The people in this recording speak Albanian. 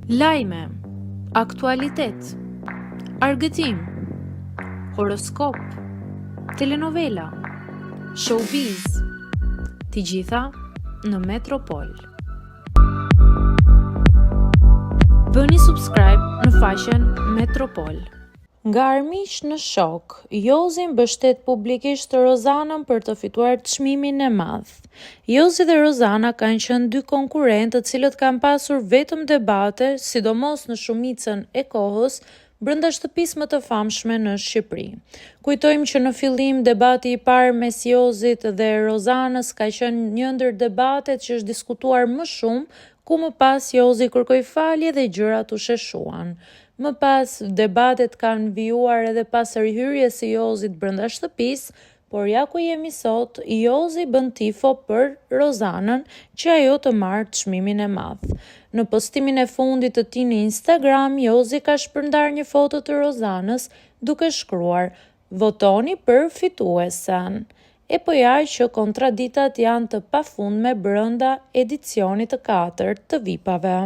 Lajme, aktualitet, argëtim, horoskop, telenovela, showbiz, të gjitha në Metropol. Bëni subscribe në faqen Metropol. Nga armiq në shok, Jozi mbështet publikisht Rozanën për të fituar çmimin e madh. Jozi dhe Rozana kanë qenë dy konkurrentë të cilët kanë pasur vetëm debate, sidomos në shumicën e kohës, brenda shtëpisë më të famshme në Shqipëri. Kujtojmë që në fillim debati i parë mes Jozit dhe Rozanës ka qenë një ndër debatet që është diskutuar më shumë, ku më pas Jozi kërkoi falje dhe gjërat u sheshuan. Më pas, debatet kanë vijuar edhe pas rihyrjes së Jozit brenda shtëpisë, por ja ku jemi sot, Jozi bën tifo për Rozanën që ajo të marrë çmimin e madh. Në postimin e fundit të tij në Instagram, Jozi ka shpërndar një foto të Rozanës duke shkruar: "Votoni për fituesen." E po ja që kontraditat janë të pafundme brenda edicionit të 4 të VIP-ave.